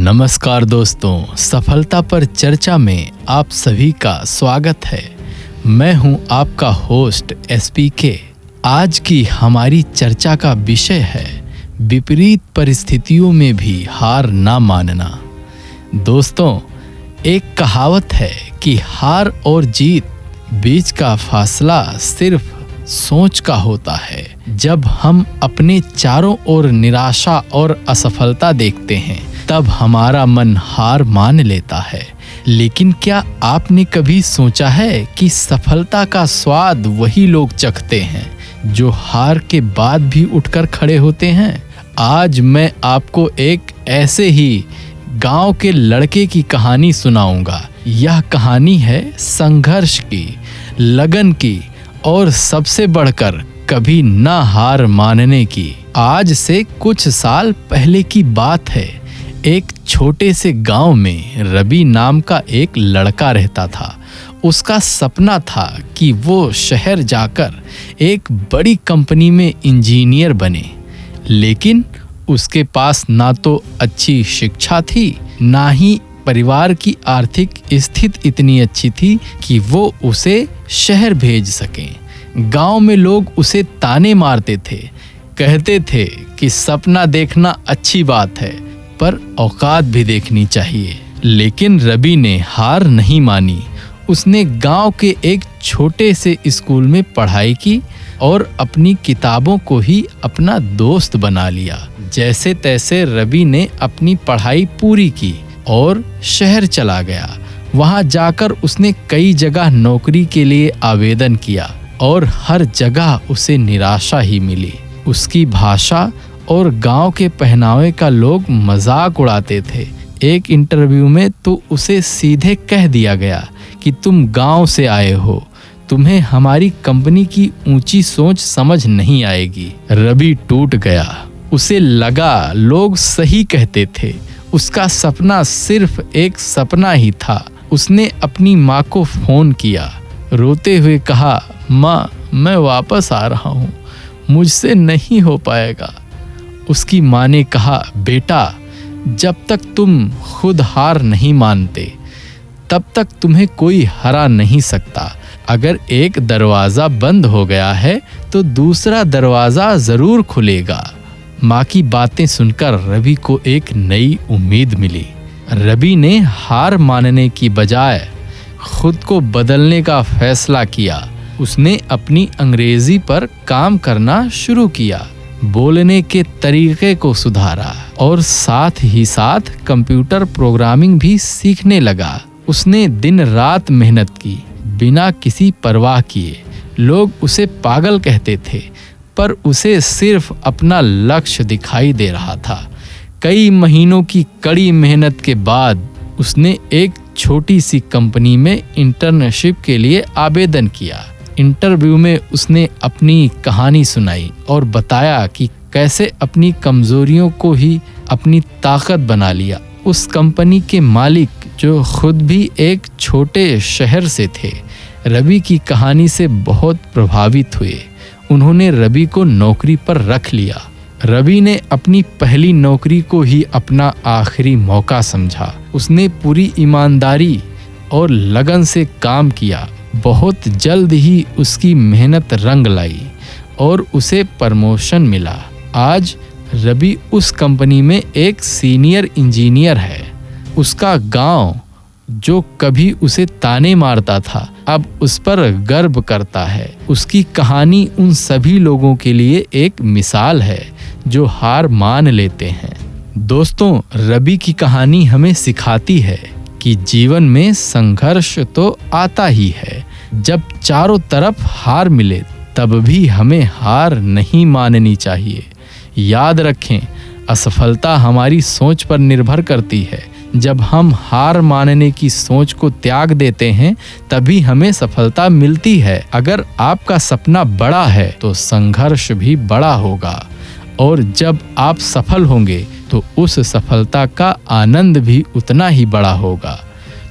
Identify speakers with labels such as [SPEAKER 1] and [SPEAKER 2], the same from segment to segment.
[SPEAKER 1] नमस्कार दोस्तों, सफलता पर चर्चा में आप सभी का स्वागत है। मैं हूं आपका होस्ट SPK। आज की हमारी चर्चा का विषय है विपरीत परिस्थितियों में भी हार ना मानना। दोस्तों, एक कहावत है कि हार और जीत बीच का फासला सिर्फ सोच का होता है। जब हम अपने चारों ओर निराशा और असफलता देखते हैं तब हमारा मन हार मान लेता है। लेकिन क्या आपने कभी सोचा है कि सफलता का स्वाद वही लोग चखते हैं जो हार के बाद भी उठकर खड़े होते हैं? आज मैं आपको एक ऐसे ही गांव के लड़के की कहानी सुनाऊंगा। यह कहानी है संघर्ष की, लगन की और सबसे बढ़कर कभी ना हार मानने की। आज से कुछ साल पहले की बात है। एक छोटे से गांव में रवि नाम का एक लड़का रहता था। उसका सपना था कि वो शहर जाकर एक बड़ी कंपनी में इंजीनियर बने। लेकिन उसके पास ना तो अच्छी शिक्षा थी, ना ही परिवार की आर्थिक स्थिति इतनी अच्छी थी कि वो उसे शहर भेज सकें। गांव में लोग उसे ताने मारते थे, कहते थे कि सपना देखना अच्छी बात है पर औकात भी देखनी चाहिए। लेकिन रवि ने हार नहीं मानी। उसने गांव के एक छोटे से स्कूल में पढ़ाई की और अपनी किताबों को ही अपना दोस्त बना लिया। जैसे तैसे रवि ने अपनी पढ़ाई पूरी की और शहर चला गया। वहां जाकर उसने कई जगह नौकरी के लिए आवेदन किया और हर जगह उसे निराशा ही मिली। उसकी भाषा और गांव के पहनावे का लोग मजाक उड़ाते थे। एक इंटरव्यू में तो उसे सीधे कह दिया गया कि तुम गांव से आए हो, तुम्हें हमारी कंपनी की ऊंची सोच समझ नहीं आएगी। रवि टूट गया। उसे लगा लोग सही कहते थे, उसका सपना सिर्फ एक सपना ही था। उसने अपनी माँ को फोन किया, रोते हुए कहा, माँ मैं वापस आ रहा हूँ, मुझसे नहीं हो पाएगा। उसकी माँ ने कहा, बेटा जब तक तुम खुद हार नहीं मानते तब तक तुम्हें कोई हरा नहीं सकता। अगर एक दरवाज़ा बंद हो गया है तो दूसरा दरवाज़ा ज़रूर खुलेगा। माँ की बातें सुनकर रवि को एक नई उम्मीद मिली। रवि ने हार मानने की बजाय खुद को बदलने का फैसला किया। उसने अपनी अंग्रेजी पर काम करना शुरू किया, बोलने के तरीके को सुधारा और साथ ही साथ कंप्यूटर प्रोग्रामिंग भी सीखने लगा। उसने दिन रात मेहनत की बिना किसी परवाह किए। लोग उसे पागल कहते थे पर उसे सिर्फ अपना लक्ष्य दिखाई दे रहा था। कई महीनों की कड़ी मेहनत के बाद उसने एक छोटी सी कंपनी में इंटर्नशिप के लिए आवेदन किया। इंटरव्यू में उसने अपनी कहानी सुनाई और बताया कि कैसे अपनी कमजोरियों को ही अपनी ताकत बना लिया। उस कंपनी के मालिक, जो खुद भी एक छोटे शहर से थे, रवि की कहानी से बहुत प्रभावित हुए। उन्होंने रवि को नौकरी पर रख लिया। रवि ने अपनी पहली नौकरी को ही अपना आखिरी मौका समझा। उसने पूरी ईमानदारी और लगन से काम किया। बहुत जल्द ही उसकी मेहनत रंग लाई और उसे प्रमोशन मिला। आज रवि उस कंपनी में एक सीनियर इंजीनियर है। उसका गांव, जो कभी उसे ताने मारता था, अब उस पर गर्व करता है। उसकी कहानी उन सभी लोगों के लिए एक मिसाल है जो हार मान लेते हैं। दोस्तों, रवि की कहानी हमें सिखाती है कि जीवन में संघर्ष तो आता ही है। जब चारों तरफ हार मिले तब भी हमें हार नहीं माननी चाहिए। याद रखें, असफलता हमारी सोच पर निर्भर करती है। जब हम हार मानने की सोच को त्याग देते हैं तभी हमें सफलता मिलती है। अगर आपका सपना बड़ा है तो संघर्ष भी बड़ा होगा और जब आप सफल होंगे तो उस सफलता का आनंद भी उतना ही बड़ा होगा।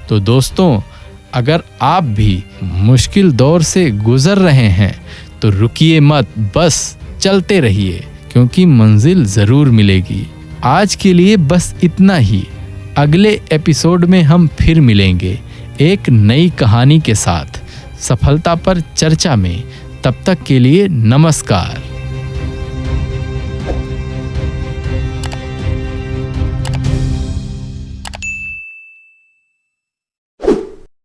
[SPEAKER 1] तो दोस्तों, अगर आप भी मुश्किल दौर से गुजर रहे हैं तो रुकिए मत, बस चलते रहिए क्योंकि मंजिल ज़रूर मिलेगी। आज के लिए बस इतना ही। अगले एपिसोड में हम फिर मिलेंगे एक नई कहानी के साथ, सफलता पर चर्चा में। तब तक के लिए नमस्कार।